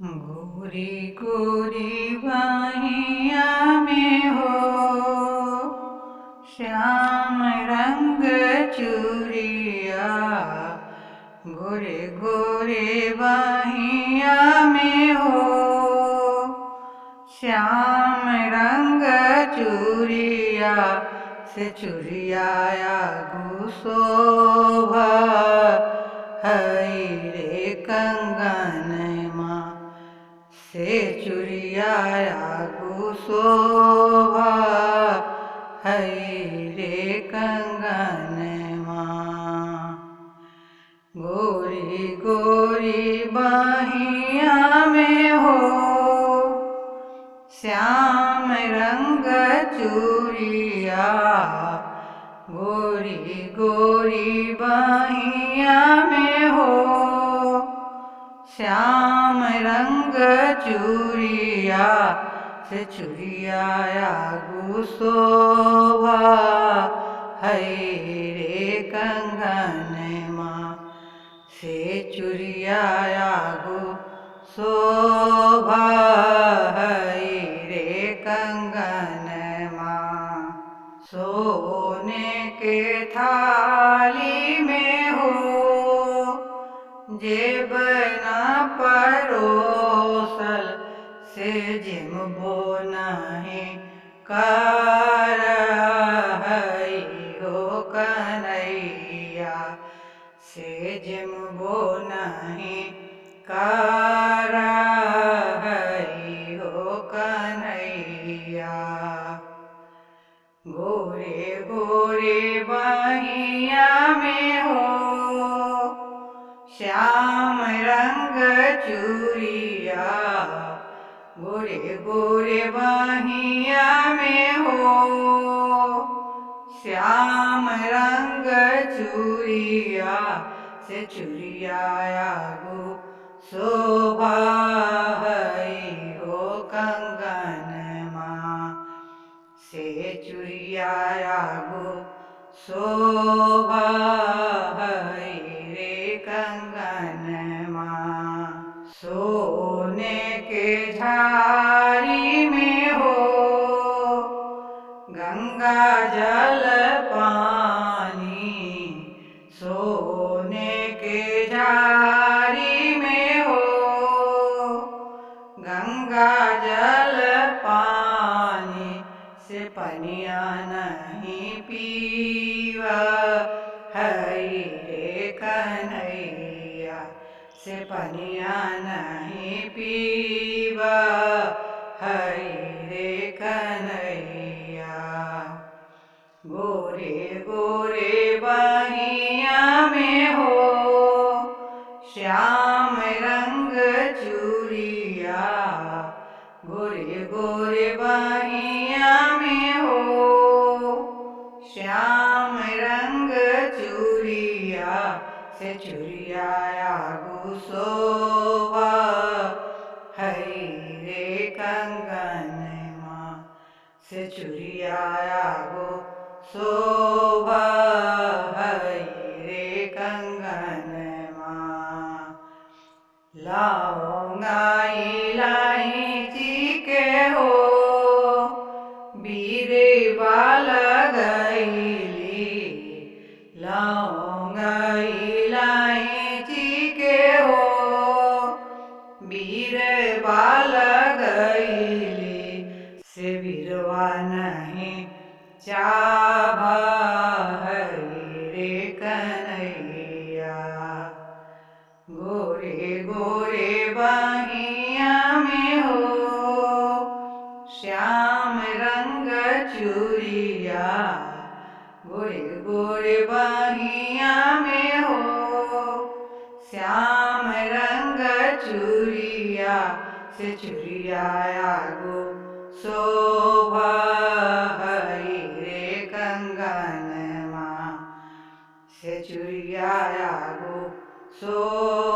गोरी गोरी बाहिया में हो श्याम रंग चूड़िया। गोरे गोरे बाहिया में हो श्याम रंग चूड़िया। से चूड़िया शोभा हई रे कंगन माँ। से चूड़िया शोभा हई रे कंगन माँ। गोरी गोरी बाहिया में हो श्याम रंग चूड़िया। गोरी गोरी बाहिया में हो श्याम रंग चूड़िया। से चूड़िया शोभा हई रे कंगन माँ। से चूड़िया शोभा हई रे कंगन माँ। सोने के थाली में हो जेब न परोसल। से जिम बो नहीं कर हई हो कन्हैया। से जिम बो नहीं कर हई हो कन्हैया। गोरे गोरे बाहिया में हो श्याम रंग चूड़िया। गोरे गोरे बाहिया में हो श्याम रंग चूड़िया। से चूड़िया शोभा हई हो कंगन माँ। से चूड़िया शोभा हई रे कंगन माँ। सोने के झारी में हो गंगा जल पानी। सोने के झारी में हो गंगा जल पानी। से पनिया नहीं पीवा हई रे कन्हैया। से पनिया नहीं पीवा हई रे कन्हैया। गोरे गोरे बाहिया में हो श्याम रंग चूड़िया। गोरे गोरे बाहिया में हो श्याम रंग चूड़िया। से चूड़िया शोभा हई रे कंगन माँ। से चूड़िया शोभा हई रे कंगन माँ। लौंगा इलायची के हो बीरबा लगैली। लौंगा इलायची के हो बीरबा लगैली। से बीरबा नहीं चाभा हई रे कन्हैया। गोरे गोरे बाहिया में हो श्याम रंग चूड़िया। गोरे गोरे बाहिया में हो श्याम रंग चूड़िया। से चूड़िया शोभा हई रे कंगन माँ। से चूड़िया शोभा